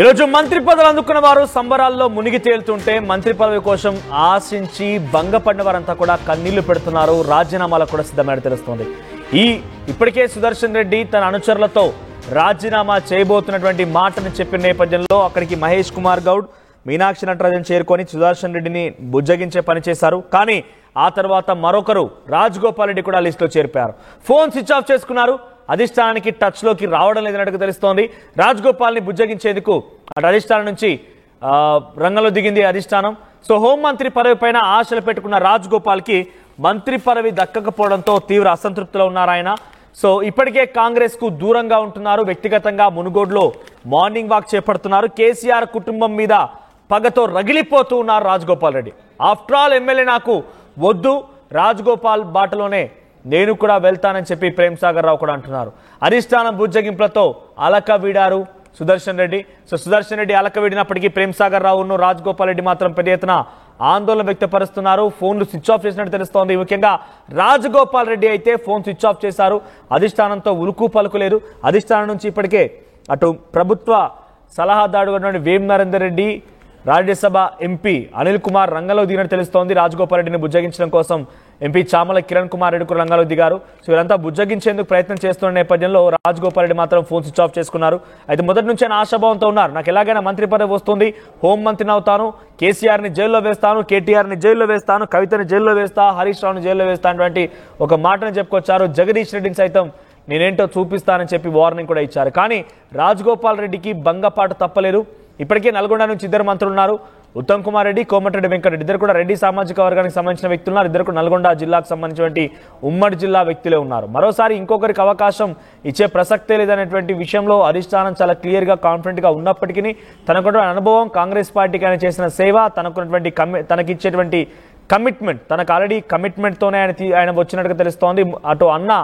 ఈరోజు మంత్రి పదవులు అందుకున్న వారు సంబరాల్లో మునిగి తేలుతుంటే మంత్రి పదవి కోసం ఆశించి భంగపడిన వారంతా కూడా కన్నీళ్లు పెడుతున్నారు. రాజీనామాలకు కూడా సిద్ధమైనట్టు తెలుస్తోంది. ఇప్పటికే సుదర్శన్ రెడ్డి తన అనుచరులతో రాజీనామా చేయబోతున్నటువంటి మాటను చెప్పిన నేపథ్యంలో అక్కడికి మహేష్ కుమార్ గౌడ్, మీనాక్షి నటరాజన్ చేరుకొని సుదర్శన్ రెడ్డిని బుజ్జగించే పని చేశారు. కానీ ఆ తర్వాత మరొకరు రాజగోపాల్ రెడ్డి కూడా లిస్టులో చేరిపారు. ఫోన్ స్విచ్ ఆఫ్ చేసుకున్నారు. అధిష్టానానికి టచ్ లోకి రావడం లేదన్నట్టుగా తెలుస్తోంది. రాజగోపాల్ ని బుజ్జగించేందుకు అటు అధిష్టానం నుంచి రంగంలో దిగింది అధిష్టానం. సో హోంమంత్రి పదవి పైన ఆశలు పెట్టుకున్న రాజగోపాల్ కి మంత్రి పదవి దక్కకపోవడంతో తీవ్ర అసంతృప్తిలో ఉన్నారు ఆయన. సో ఇప్పటికే కాంగ్రెస్ కు దూరంగా ఉంటున్నారు. వ్యక్తిగతంగా మునుగోడులో మార్నింగ్ వాక్ చేపడుతున్నారు. కేసీఆర్ కుటుంబం మీద పగతో రగిలిపోతూ ఉన్నారు Rajagopal Reddy. After all MLA నాకు వద్దు, రాజగోపాల్ బాటలోనే నేను కూడా వెళ్తానని చెప్పి ప్రేమ్ సాగర్ రావు కూడా అంటున్నారు. అధిష్టానం బుజ్జగింపులతో అలక వీడారు సుదర్శన్ రెడ్డి. సో సుదర్శన్ రెడ్డి అలక వీడినప్పటికీ ప్రేమ్ సాగర్ రావును రాజగోపాల్ రెడ్డి మాత్రం పెద్ద ఎత్తున ఆందోళన వ్యక్తపరుస్తున్నారు. ఫోన్లు స్విచ్ ఆఫ్ చేసినట్టు తెలుస్తోంది. ముఖ్యంగా రాజగోపాల్ రెడ్డి అయితే ఫోన్ స్విచ్ ఆఫ్ చేశారు. అధిష్టానంతో ఉలుకు పలుకులేదు. అధిష్టానం నుంచి ఇప్పటికే అటు ప్రభుత్వ సలహాదారుడు వేం నరేందర్ రెడ్డి, రాజ్యసభ ఎంపీ అనిల్ కుమార్ రంగంలో దిగినట్టు తెలుస్తోంది. రాజగోపాల్ రెడ్డిని బుజ్జగించడం కోసం ఎంపీ చామల కిరణ్ కుమార్ రెడ్డి కూడా రంగంలో దిగారు. సో వీరంతా బుజ్జగించేందుకు ప్రయత్నం చేస్తున్న నేపథ్యంలో రాజగోపాల్ రెడ్డి మాత్రం ఫోన్ స్విచ్ ఆఫ్ చేసుకున్నారు. అయితే మొదటి నుంచి ఆయన ఆశాభావంతో ఉన్నారు. నాకు ఎలాగైనా మంత్రి పదవి వస్తుంది, హోంమంత్రిని అవుతాను, కేసీఆర్ని జైల్లో వేస్తాను, కేటీఆర్ని జైల్లో వేస్తాను, కవితని జైల్లో వేస్తా, హరీష్ రావుని జైల్లో వేస్తా అటువంటి ఒక మాటను చెప్పుకొచ్చారు. జగదీష్ రెడ్డిని సైతం నేనేంటో చూపిస్తానని చెప్పి వార్నింగ్ కూడా ఇచ్చారు. కానీ రాజగోపాల్ రెడ్డికి భంగపాటు తప్పలేదు. ఇప్పటికే నల్గొండ నుంచి ఇద్దరు మంత్రులు ఉన్నారు. ఉత్తమ్ కుమార్ రెడ్డి, కోమటిరెడ్డి వెంకటరెడ్డి ఇద్దరు కూడా రెడ్డి సామాజిక వర్గానికి సంబంధించిన వ్యక్తులు ఉన్నారు. ఇద్దరు కూడా నల్గొండ జిల్లాకు సంబంధించినటువంటి ఉమ్మడి జిల్లా వ్యక్తులే ఉన్నారు. మరోసారి ఇంకొకరికి అవకాశం ఇచ్చే ప్రసక్తే లేదనేటువంటి విషయంలో అధిష్టానం చాలా క్లియర్గా కాన్ఫిడెంట్గా ఉన్నప్పటికీ తనకున్న అనుభవం, కాంగ్రెస్ పార్టీకి ఆయన చేసిన సేవ, తనకున్నటువంటి తనకిచ్చేటువంటి కమిట్మెంట్, తనకు ఆల్రెడీ కమిట్మెంట్తోనే ఆయన వచ్చినట్టుగా తెలుస్తోంది. అటు అన్న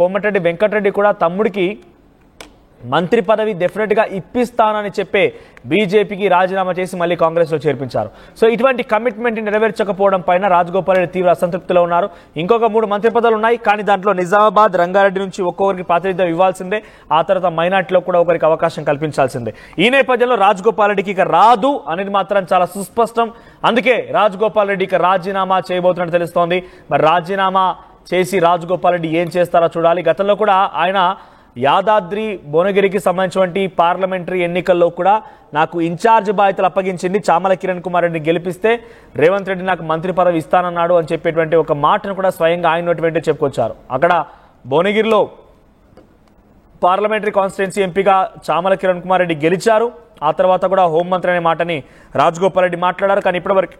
కోమటిరెడ్డి వెంకటరెడ్డి కూడా తమ్ముడికి మంత్రి పదవి డెఫినెట్గా ఇప్పిస్తానని చెప్పే బీజేపీకి రాజీనామా చేసి మళ్ళీ కాంగ్రెస్లో చేర్పించారు. సో ఇటువంటి కమిట్మెంట్ని నెరవేర్చకపోవడం పైన రాజగోపాల్ రెడ్డి తీవ్ర అసంతృప్తిలో ఉన్నారు. ఇంకొక 3 మంత్రి పదవులు ఉన్నాయి. కానీ దాంట్లో నిజామాబాద్, రంగారెడ్డి నుంచి ఒక్కొక్కరికి ప్రాతినిధ్యం ఇవ్వాల్సిందే. ఆ తర్వాత మైనార్టీలో కూడా ఒకరికి అవకాశం కల్పించాల్సిందే. ఈ నేపథ్యంలో రాజగోపాల్ రెడ్డికి ఇక రాదు అనేది మాత్రం చాలా సుస్పష్టం. అందుకే రాజగోపాల్ రెడ్డి ఇక రాజీనామా చేయబోతున్నట్టు తెలుస్తోంది. మరి రాజీనామా చేసి రాజగోపాల్ రెడ్డి ఏం చేస్తారో చూడాలి. గతంలో కూడా ఆయన యాదాద్రి భువనగిరికి సంబంధించినటువంటి పార్లమెంటరీ ఎన్నికల్లో కూడా నాకు ఇన్ఛార్జ్ బాధ్యతలు అప్పగించింది, చామల కిరణ్ కుమార్ రెడ్డిని గెలిపిస్తే రేవంత్ రెడ్డి నాకు మంత్రి పదవి ఇస్తానన్నాడు అని చెప్పేటువంటి ఒక మాటను కూడా స్వయంగా ఆయన చెప్పుకొచ్చారు. అక్కడ భువనగిరిలో పార్లమెంటరీ కాన్స్టిట్యున్సీ ఎంపీగా చామల కిరణ్ కుమార్ రెడ్డి గెలిచారు. ఆ తర్వాత కూడా హోంమంత్రి అనే మాటని రాజగోపాల్ రెడ్డి మాట్లాడారు. కానీ ఇప్పటివరకు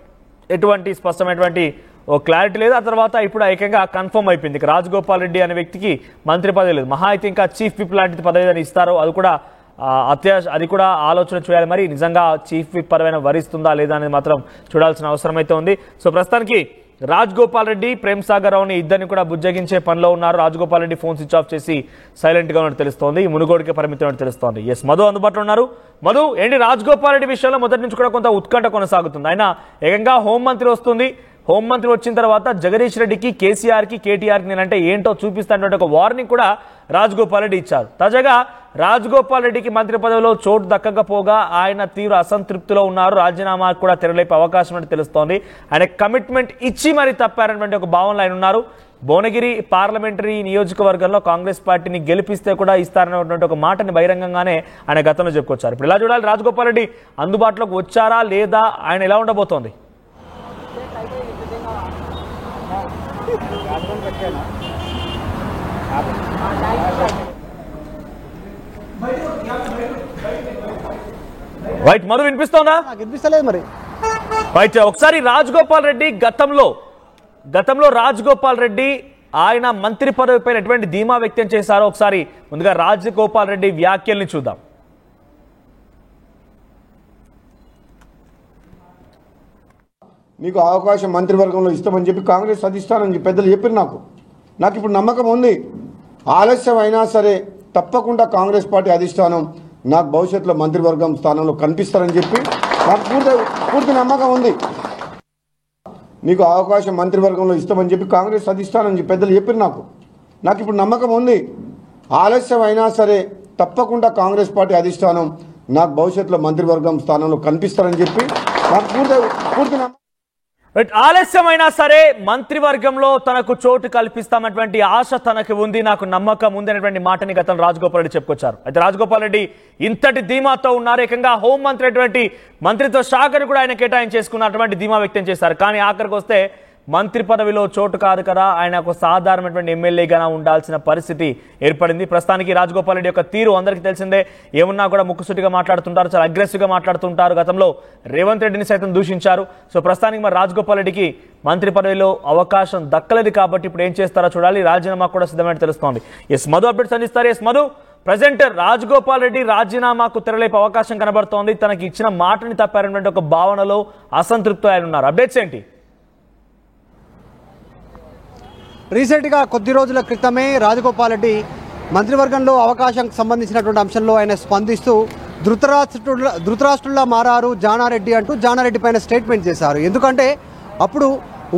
ఎటువంటి స్పష్టమైనటువంటి ఓ క్లారిటీ లేదు. ఆ తర్వాత ఇప్పుడు ఏకంగా కన్ఫర్మ్ అయిపోయింది రాజగోపాల్ రెడ్డి అనే వ్యక్తికి మంత్రి పదవి లేదు. మహా అయితే ఇంకా చీఫ్ విప్ లాంటి పదవి అని ఇస్తారో అది కూడా ఆలోచన చేయాలి. మరి నిజంగా చీఫ్ విప్ పదవి వరిస్తుందా లేదా అనేది మాత్రం చూడాల్సిన అవసరం అయితే ఉంది. సో ప్రస్తుతానికి రాజగోపాల్ రెడ్డి, ప్రేమ్ సాగర్ రావుని ఇద్దరిని కూడా బుజ్జగించే పనిలో ఉన్నారు. Rajagopal Reddy phone switch of చేసి సైలెంట్ గా ఉన్నట్టు తెలుస్తోంది. మునుగోడుకి పరిమితం తెలుస్తోంది. ఎస్, మధు అందుబాటులో ఉన్నారు. మధు, ఏంటి రాజగోపాల్ రెడ్డి విషయంలో మొదటి నుంచి కూడా కొంత ఉత్కంఠ కొనసాగుతుంది. ఆయన ఏకంగా హోంమంత్రి వస్తుంది, హోంమంత్రి వచ్చిన తర్వాత జగదీష్ రెడ్డికి, కేసీఆర్కి, కేటీఆర్కి నేనంటే ఏంటో చూపిస్తానంటే ఒక వార్నింగ్ కూడా రాజగోపాల్ రెడ్డి ఇచ్చారు. తాజాగా రాజగోపాల్ రెడ్డికి మంత్రి పదవిలో చోటు దక్కకపోగా ఆయన తీవ్ర అసంతృప్తిలో ఉన్నారు. రాజీనామా కూడా తెరలేపే అవకాశం అంటే తెలుస్తోంది. ఆయన కమిట్మెంట్ ఇచ్చి మరీ తప్పారనేటువంటి ఒక భావనలో ఆయన ఉన్నారు. భువనగిరి పార్లమెంటరీ నియోజకవర్గంలో కాంగ్రెస్ పార్టీని గెలిపిస్తే కూడా ఇస్తారనేటువంటి ఒక మాటని బహిరంగంగానే ఆయన గతంలో చెప్పుకొచ్చారు. ఇప్పుడు ఇలా చూడాలి, రాజగోపాల్ రెడ్డి అందుబాటులోకి వచ్చారా లేదా, ఆయన ఎలా ఉండబోతోంది? రైట్, మధు వినిపిస్తోందా? వినిపిస్తలేదు మరి. రైట్, ఒకసారి రాజగోపాల్ రెడ్డి గతంలో రాజగోపాల్ రెడ్డి ఆయన మంత్రి పదవి పైన ఎటువంటి ధీమా వ్యక్తం చేశారో ఒకసారి ముందుగా రాజగోపాల్ రెడ్డి వ్యాఖ్యల్ని చూద్దాం. మీకు అవకాశం మంత్రివర్గంలో ఇస్తామని చెప్పి కాంగ్రెస్ అధిష్టానం పెద్దలు చెప్పారు. నాకు ఇప్పుడు నమ్మకం ఉంది. ఆలస్యం అయినా సరే తప్పకుండా కాంగ్రెస్ పార్టీ అధిష్టానం నాకు భవిష్యత్తులో మంత్రివర్గం స్థానంలో కనిపిస్తారని చెప్పి నాకు పూర్తి నమ్మకం ఉంది. మీకు అవకాశం మంత్రివర్గంలో ఇస్తామని చెప్పి కాంగ్రెస్ అధిష్టానం పెద్దలు చెప్పారు. నాకు ఇప్పుడు నమ్మకం ఉంది. ఆలస్యం అయినా సరే తప్పకుండా కాంగ్రెస్ పార్టీ అధిష్టానం నాకు భవిష్యత్తులో మంత్రివర్గం స్థానంలో కనిపిస్తారని చెప్పి నాకు పూర్తి ఆలస్యమైనా సరే మంత్రివర్గంలో తనకు చోటు కల్పిస్తామన్నటువంటి ఆశ తనకు ఉంది, నాకు నమ్మకం ఉంది అనేటువంటి మాటని గతంలో రాజగోపాల్ రెడ్డి చెప్పుకొచ్చారు. అయితే రాజగోపాల్ రెడ్డి ఇంతటి ధీమాతో ఉన్నారు, ఏకంగా హోంమంత్రి అటువంటి మంత్రిత్వ శాఖను కూడా ఆయన కేటాయించేసుకున్నటువంటి ధీమా వ్యక్తం చేశారు. కానీ ఆఖరికి వస్తే మంత్రి పదవిలో చోటు కాదు కదా, ఆయన ఒక సాధారణమైనటువంటి ఎమ్మెల్యేగా ఉండాల్సిన పరిస్థితి ఏర్పడింది. ప్రస్తుతానికి రాజగోపాల్ రెడ్డి యొక్క తీరు అందరికీ తెలిసిందే, ఏమున్నా కూడా ముక్కుసూటిగా మాట్లాడుతుంటారు, చాలా అగ్రెసివ్గా మాట్లాడుతుంటారు. గతంలో రేవంత్ రెడ్డిని సైతం దూషించారు. సో ప్రస్తుతానికి మరి రాజగోపాల్ రెడ్డికి మంత్రి పదవిలో అవకాశం దక్కలేదు కాబట్టి ఇప్పుడు ఏం చేస్తారో చూడాలి. రాజీనామా కూడా సిద్ధమైనట్టు తెలుస్తోంది. ఎస్ మధు అప్డేట్స్ అందిస్తారు. ఎస్ మధు, ప్రజెంట్ రాజగోపాల్ రెడ్డి రాజీనామాకు తెరలేపే అవకాశం కనబడుతోంది. తనకి ఇచ్చిన మాటని తప్పారనేటువంటి ఒక భావనలో అసంతృప్తి ఆయన ఉన్నారు. అప్డేట్స్ ఏంటి? రీసెంట్గా కొద్ది రోజుల క్రితమే రాజగోపాల్ రెడ్డి మంత్రివర్గంలో అవకాశంకు సంబంధించినటువంటి అంశంలో ఆయన స్పందిస్తూ ధృతరాష్ట్రుల్లా మారారు జానారెడ్డి అంటూ జానారెడ్డి పైన స్టేట్మెంట్ చేశారు. ఎందుకంటే అప్పుడు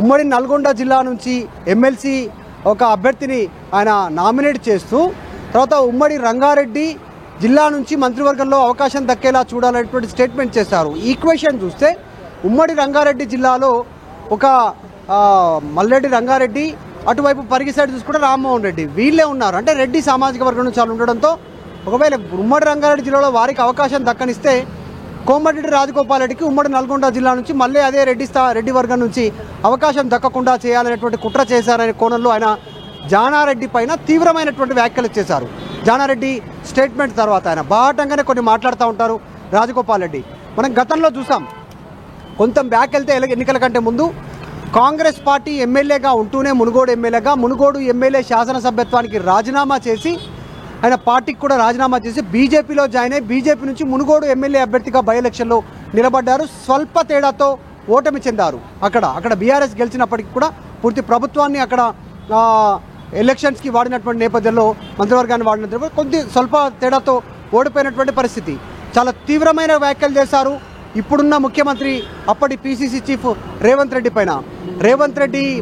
ఉమ్మడి నల్గొండ జిల్లా నుంచి ఎమ్మెల్సీ ఒక అభ్యర్థిని ఆయన నామినేట్ చేస్తూ తర్వాత ఉమ్మడి రంగారెడ్డి జిల్లా నుంచి మంత్రివర్గంలో అవకాశం దక్కేలా చూడాలనేటువంటి స్టేట్మెంట్ చేశారు. ఈక్వేషన్ చూస్తే ఉమ్మడి రంగారెడ్డి జిల్లాలో ఒక మల్లెడ్డి రంగారెడ్డి, అటువైపు పరిగి సైడ్ చూసుకుంటే రామ్మోహన్ రెడ్డి, వీళ్ళే ఉన్నారు. అంటే రెడ్డి సామాజిక వర్గం నుంచి వాళ్ళు ఉండడంతో ఒకవేళ ఉమ్మడి రంగారెడ్డి జిల్లాలో వారికి అవకాశం దక్కనిస్తే కోమటిరెడ్డి రాజగోపాల్ రెడ్డికి ఉమ్మడి నల్గొండ జిల్లా నుంచి మళ్ళీ అదే రెడ్డి వర్గం నుంచి అవకాశం దక్కకుండా చేయాలనేటువంటి కుట్ర చేశారనే కోణంలో ఆయన జానారెడ్డి పైన తీవ్రమైనటువంటి వ్యాఖ్యలు చేశారు. జానారెడ్డి స్టేట్మెంట్ తర్వాత ఆయన బాహటంగానే కొన్ని మాట్లాడుతూ ఉంటారు రాజగోపాల్ రెడ్డి. మనం గతంలో చూసాం, కొంత బ్యాక్ వెళ్తే ఎన్నికల కంటే ముందు కాంగ్రెస్ పార్టీ ఎమ్మెల్యేగా ఉంటూనే మునుగోడు ఎమ్మెల్యే శాసనసభ్యత్వానికి రాజీనామా చేసి ఆయన పార్టీకి కూడా రాజీనామా చేసి బీజేపీలో జాయిన్ అయ్యి బీజేపీ నుంచి మునుగోడు ఎమ్మెల్యే అభ్యర్థిగా బై ఎలక్షన్లో నిలబడ్డారు. స్వల్ప తేడాతో ఓటమి చెందారు. అక్కడ బీఆర్ఎస్ గెలిచినప్పటికీ కూడా పూర్తి ప్రభుత్వాన్ని అక్కడ ఎలక్షన్స్కి వాడినటువంటి నేపథ్యంలో మంత్రివర్గాన్ని వాడిన కొద్ది స్వల్ప తేడాతో ఓడిపోయినటువంటి పరిస్థితి. చాలా తీవ్రమైన వ్యాఖ్యలు చేశారు ఇప్పుడున్న ముఖ్యమంత్రి అప్పటి పిసిసి చీఫ్ రేవంత్ రెడ్డి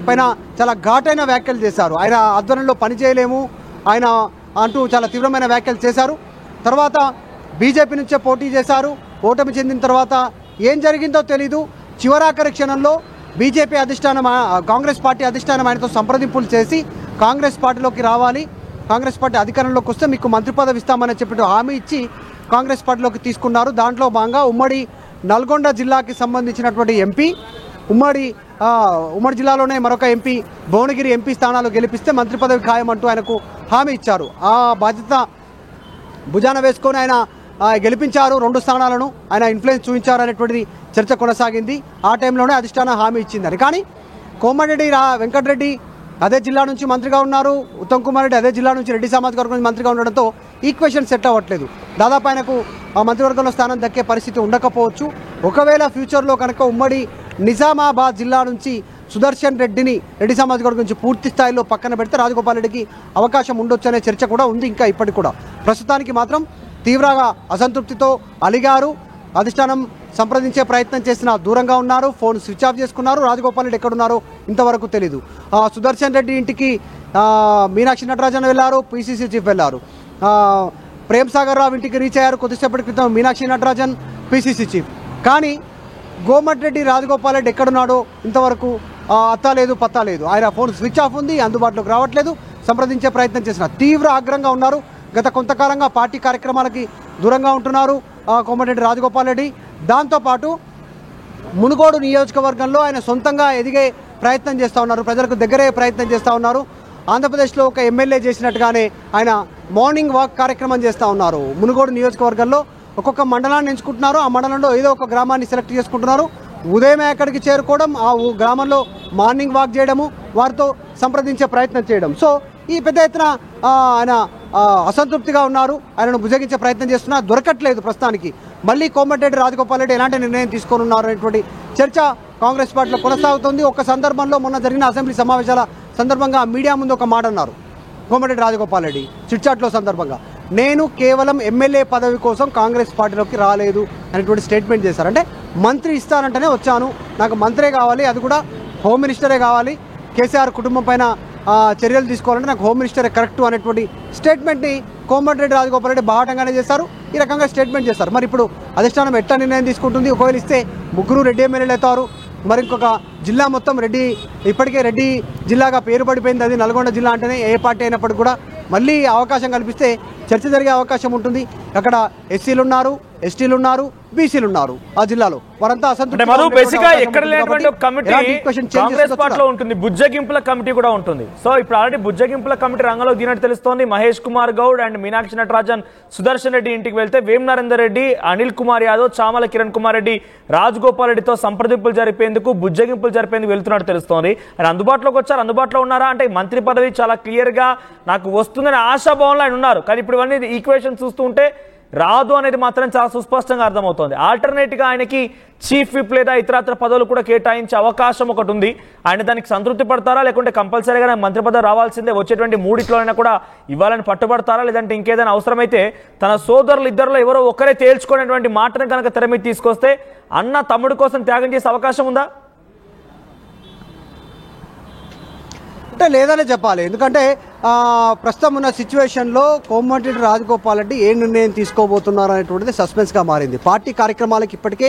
పైన చాలా ఘాటైన వ్యాఖ్యలు చేశారు. ఆయన ఆధ్వర్యంలో పనిచేయలేము ఆయన అంటూ చాలా తీవ్రమైన వ్యాఖ్యలు చేశారు. తర్వాత బీజేపీ నుంచే పోటీ చేశారు. ఓటమి చెందిన తర్వాత ఏం జరిగిందో తెలీదు. చివరాఖరి క్షణంలో బీజేపీ అధిష్టానం, కాంగ్రెస్ పార్టీ అధిష్టానం ఆయనతో సంప్రదింపులు చేసి కాంగ్రెస్ పార్టీలోకి రావాలి, కాంగ్రెస్ పార్టీ అధికారంలోకి వస్తే మీకు మంత్రి పదవి ఇస్తామని చెప్పి హామీ ఇచ్చి కాంగ్రెస్ పార్టీలోకి తీసుకున్నారు. దాంట్లో భాగంగా ఉమ్మడి నల్గొండ జిల్లాకి సంబంధించినటువంటి ఎంపీ, ఉమ్మడి జిల్లాలోనే మరొక ఎంపీ భువనగిరి ఎంపీ స్థానాలు గెలిపిస్తే మంత్రి పదవి ఖాయమంటూ ఆయనకు హామీ ఇచ్చారు. ఆ బాధ్యత భుజాన వేసుకొని ఆయన గెలిపించారు. 2 స్థానాలను ఆయన ఇన్ఫ్లుయెన్స్ చూపించారు అనేటువంటిది చర్చ కొనసాగింది. ఆ టైంలోనే అధిష్టానం హామీ ఇచ్చిందని. కానీ కోమటిరెడ్డి వెంకటరెడ్డి అదే జిల్లా నుంచి మంత్రిగా ఉన్నారు, ఉత్తమ్ కుమార్ రెడ్డి అదే జిల్లా నుంచి రెడ్డి సామాజిక వర్గం నుంచి మంత్రిగా ఉండడంతో ఈక్వేషన్ సెట్ అవ్వట్లేదు. దాదాపు ఆయనకు ఆ మంత్రివర్గంలో స్థానం దక్కే పరిస్థితి ఉండకపోవచ్చు. ఒకవేళ ఫ్యూచర్లో కనుక ఉమ్మడి నిజామాబాద్ జిల్లా నుంచి సుదర్శన్ రెడ్డిని రెడ్డి సామాజిక వర్గం నుంచి పూర్తి స్థాయిలో పక్కన పెడితే రాజగోపాల్ రెడ్డికి అవకాశం ఉండొచ్చు అనే చర్చ కూడా ఉంది ఇంకా ఇప్పటికి కూడా. ప్రస్తుతానికి మాత్రం తీవ్రంగా అసంతృప్తితో అలిగారు. అధిష్టానం సంప్రదించే ప్రయత్నం చేసినా దూరంగా ఉన్నారు. ఫోన్ స్విచ్ ఆఫ్ చేసుకున్నారు. రాజగోపాల్ రెడ్డి ఎక్కడున్నారో ఇంతవరకు తెలీదు. సుదర్శన్ రెడ్డి ఇంటికి మీనాక్షి నటరాజన్ వెళ్ళారు, పిసిసి చీఫ్ వెళ్ళారు. ప్రేమ్ సాగర్ రావు ఇంటికి రీచ్ అయ్యారు కొద్దిసేపటి క్రితం మీనాక్షి నటరాజన్, పిసిసి చీఫ్. కానీ కోమటిరెడ్డి రాజగోపాల్ రెడ్డి ఎక్కడున్నాడో ఇంతవరకు అత్తా లేదు, పత్తా లేదు. ఆయన ఫోన్ స్విచ్ ఆఫ్ ఉంది, అందుబాటులోకి రావట్లేదు. సంప్రదించే ప్రయత్నం చేసిన తీవ్ర ఆగ్రహంగా ఉన్నారు. గత కొంతకాలంగా పార్టీ కార్యక్రమాలకి దూరంగా ఉంటున్నారు కోమటిరెడ్డి రాజగోపాల్ రెడ్డి. దాంతోపాటు మునుగోడు నియోజకవర్గంలో ఆయన సొంతంగా ఎదిగే ప్రయత్నం చేస్తూ ఉన్నారు, ప్రజలకు దగ్గరే ప్రయత్నం చేస్తూ ఉన్నారు. ఆంధ్రప్రదేశ్లో ఒక ఎమ్మెల్యే చేసినట్టుగానే ఆయన మార్నింగ్ వాక్ కార్యక్రమం చేస్తూ ఉన్నారు. మునుగోడు నియోజకవర్గంలో ఒక్కొక్క మండలాన్ని ఎంచుకుంటున్నారు. ఆ మండలంలో ఏదో ఒక గ్రామాన్ని సెలెక్ట్ చేసుకుంటున్నారు. ఉదయమే అక్కడికి చేరుకోవడం, ఆ గ్రామంలో మార్నింగ్ వాక్ చేయడము, వారితో సంప్రదించే ప్రయత్నం చేయడం. సో ఈ పెద్ద ఎత్తున ఆయన అసంతృప్తిగా ఉన్నారు. ఆయనను భుజగించే ప్రయత్నం చేస్తున్నా దొరకట్లేదు ప్రస్తుతానికి. మళ్ళీ కోమటిరెడ్డి రాజగోపాల్ రెడ్డి ఎలాంటి నిర్ణయం తీసుకొని ఉన్నారు అనేటువంటి చర్చ కాంగ్రెస్ పార్టీలో కొనసాగుతుంది. ఒక సందర్భంలో మొన్న జరిగిన అసెంబ్లీ సమావేశాల సందర్భంగా మీడియా ముందు ఒక మాట అన్నారు కోమటిరెడ్డి రాజగోపాల్ రెడ్డి చిట్చాట్లో సందర్భంగా. నేను కేవలం ఎమ్మెల్యే పదవి కోసం కాంగ్రెస్ పార్టీలోకి రాలేదు అనేటువంటి స్టేట్మెంట్ చేశారు. అంటే మంత్రి ఇస్తానంటేనే వచ్చాను, నాకు మంత్రే కావాలి, అది కూడా హోమ్ మినిస్టరే కావాలి, కేసీఆర్ కుటుంబం పైన చర్యలు తీసుకోవాలంటే నాకు హోమ్ మినిస్టరే కరెక్ట్ అనేటువంటి స్టేట్మెంట్ని కోమటిరెడ్డి రాజగోపాల్ రెడ్డి బాహటంగానే చేస్తారు, ఈ రకంగా స్టేట్మెంట్ చేస్తారు. మరి ఇప్పుడు అధిష్టానం ఎట్లా నిర్ణయం తీసుకుంటుంది? ఒకవేళ ఇస్తే ముగ్గురు రెడ్డి ఎమ్మెల్యేలు అవుతారు, మరి ఇంకొక జిల్లా మొత్తం రెడ్డి, ఇప్పటికే రెడ్డి జిల్లాగా పేరు పడిపోయింది, అది నల్గొండ జిల్లా అంటేనే ఏ పార్టీ అయినప్పటికీ కూడా మళ్ళీ అవకాశం కల్పిస్తే చర్చ జరిగే అవకాశం ఉంటుంది. అక్కడ ఎస్సీలు ఉన్నారు, ఎస్టీలు ఉన్నారు, బీసీలు ఉన్నారు ఆ జిల్లాలో, వారంతా కాంగ్రెస్ పార్టీలో ఉంటుంది. బుజ్జగింపుల కమిటీ కూడా ఉంటుంది. సో ఇప్పుడు ఆల్రెడీ బుజ్జగింపుల కమిటీ రంగంలో దిగినట్టు తెలుస్తోంది. మహేష్ కుమార్ గౌడ్ అండ్ మీనాక్షి నటరాజన్ సుదర్శన్ రెడ్డి ఇంటికి వెళ్తే వేం నరేందర్ రెడ్డి, అనిల్ కుమార్ యాదవ్, చామల కిరణ్ కుమార్ రెడ్డి రాజగోపాల్ రెడ్డితో సంప్రదింపులు జరిపేందుకు, బుజ్జగింపులు జరిపేందుకు వెళ్తున్నట్టు తెలుస్తోంది. ఆయన అందుబాటులోకి వచ్చారు, అందుబాటులో ఉన్నారా అంటే మంత్రి పదవి చాలా క్లియర్ గా నాకు వస్తుందని ఆశాభావంలో ఆయన ఉన్నారు. కానీ ఇప్పుడు ఇవన్నీ ఈక్వేషన్ చూస్తూ ఉంటే రాదు అనేది మాత్రం చాలా సుస్పష్టంగా అర్థమవుతోంది. ఆల్టర్నేట్ గా ఆయనకి చీఫ్ విప్ లేదా ఇతరత్ర పదవులు కూడా కేటాయించే అవకాశం ఒకటి ఉంది. ఆయన దానికి సంతృప్తి పడతారా, లేకుంటే కంపల్సరీగా మంత్రి పదవి రావాల్సిందే, వచ్చేటువంటి మూడిట్లోనైనా కూడా ఇవ్వాలని పట్టుబడతారా, లేదంటే ఇంకేదైనా అవసరమైతే తన సోదరులు ఇద్దరులో ఎవరో ఒకరే తేల్చుకునేటువంటి మాటను కనుక తెర మీద తీసుకొస్తే అన్న తమ్ముడి కోసం త్యాగం చేసే అవకాశం ఉందా? అంటే లేదనే చెప్పాలి. ఎందుకంటే ప్రస్తుతం ఉన్న సిచ్యువేషన్లో కోమటిరెడ్డి రాజగోపాల్ రెడ్డి ఏ నిర్ణయం తీసుకోబోతున్నారు అనేటువంటిది సస్పెన్స్గా మారింది. పార్టీ కార్యక్రమాలకు ఇప్పటికే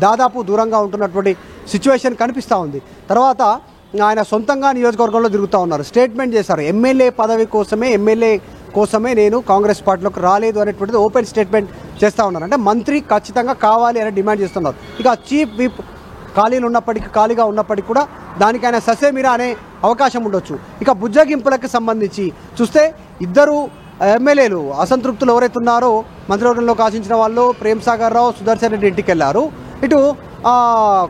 దాదాపు దూరంగా ఉంటున్నటువంటి సిచ్యువేషన్ కనిపిస్తూ ఉంది. తర్వాత ఆయన సొంతంగా నియోజకవర్గంలో తిరుగుతూ ఉన్నారు, స్టేట్మెంట్ చేశారు. ఎమ్మెల్యే పదవి కోసమే నేను కాంగ్రెస్ పార్టీలోకి రాలేదు అనేటువంటిది ఓపెన్ స్టేట్మెంట్ చేస్తూ ఉన్నారు. అంటే మంత్రి ఖచ్చితంగా కావాలి అని డిమాండ్ చేస్తున్నారు. ఇక చీఫ్ విప్ ఖాళీగా ఉన్నప్పటికీ కూడా దానికైనా ససేమిరా అనే అవకాశం ఉండొచ్చు. ఇక బుజ్జగింపులకు సంబంధించి చూస్తే ఇద్దరు ఎమ్మెల్యేలు అసంతృప్తులు ఎవరైతే ఉన్నారో మంత్రివర్గంలోకి ఆశించిన వాళ్ళు ప్రేమ్ సాగర్ రావు, సుదర్శన్ రెడ్డి ఇంటికి వెళ్ళారు. ఇటు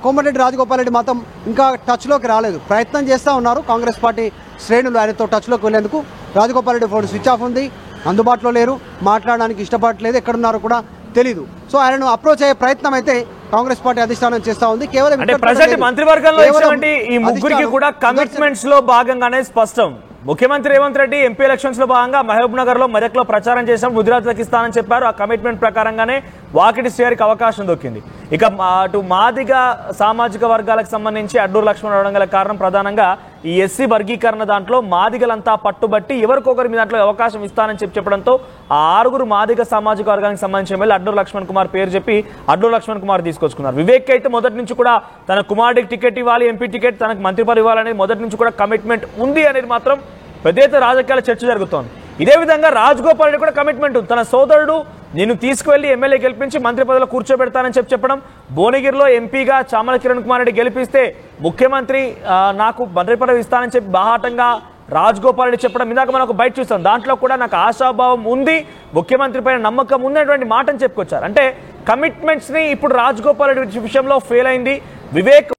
కోమటిరెడ్డి రాజగోపాల్ రెడ్డి మాత్రం ఇంకా టచ్లోకి రాలేదు, ప్రయత్నం చేస్తూ ఉన్నారు కాంగ్రెస్ పార్టీ శ్రేణులు ఆయనతో టచ్లోకి వెళ్ళేందుకు. Rajagopal Reddy phone switch off ఉంది, అందుబాటులో లేరు, మాట్లాడడానికి ఇష్టపడట్లేదు, ఎక్కడున్నారో కూడా తెలీదు. సో ఆయనను అప్రోచ్ అయ్యే ప్రయత్నం అయితే కాంగ్రెస్ పార్టీ అధిష్టానం చేస్తా ఉంది. కేవలం మంత్రివర్గంలో ఈ ముగ్గురికి కూడా కమిట్మెంట్స్ లో భాగంగానే స్పష్టం. ముఖ్యమంత్రి రేవంత్ రెడ్డి ఎంపీ ఎలక్షన్స్ లో భాగంగా మహబూబ్ నగర్ లో మెదక్ లో ప్రచారం చేశాం, గుజరాత్లకు ఇస్తానని చెప్పారు. ఆ కమిట్మెంట్ ప్రకారంగానే వాకిటి శ్రేయర్కి అవకాశం దొక్కింది. ఇక అటు మాదిగ సామాజిక వర్గాలకు సంబంధించి అడ్డూరు లక్ష్మణ్ అవడం గల కారణం ప్రధానంగా ఈ ఎస్సీ వర్గీకరణ దాంట్లో మాదిగలంతా పట్టుబట్టి ఎవరికొకరి మీ దాంట్లో అవకాశం ఇస్తానని చెప్పడంతో ఆ 6 మాదిగ సామాజిక వర్గానికి సంబంధించిన ఎమ్మెల్యే అడ్డూరు లక్ష్మణ్ కుమార్ పేరు చెప్పి అడ్డూరు లక్ష్మణ్ కుమార్ తీసుకొచ్చుకున్నారు. వివేక్ అయితే మొదటి నుంచి కూడా తన కుమారుడికి టికెట్ ఇవ్వాలి, ఎంపీ టికెట్, తనకు మంత్రి పదవి ఇవ్వాలనేది మొదటి నుంచి కూడా కమిట్మెంట్ ఉంది అనేది మాత్రం పెద్ద ఎత్తున రాజకీయాల చర్చ జరుగుతోంది. ఇదే విధంగా రాజగోపాల్ రెడ్డి కూడా కమిట్మెంట్ ఉంది. తన సోదరుడు నేను తీసుకువెళ్లి ఎమ్మెల్యే గెలిపించి మంత్రి పదవిలో కూర్చోబెడతానని చెప్పడం, భువనగిరిలో ఎంపీగా చామల కిరణ్ కుమార్ రెడ్డి గెలిపిస్తే ముఖ్యమంత్రి నాకు మంత్రి పదవి ఇస్తానని చెప్పి బాహాటంగా రాజగోపాల్ రెడ్డి చెప్పడం, ఇందాక మనకు బయట చూస్తాం, దాంట్లో కూడా నాకు ఆశాభావం ఉంది, ముఖ్యమంత్రి పైన నమ్మకం ఉన్నటువంటి మాటను చెప్పుకొచ్చారు. అంటే కమిట్మెంట్స్ ని ఇప్పుడు రాజగోపాల్ రెడ్డి విషయంలో ఫెయిల్ అయింది. వివేక్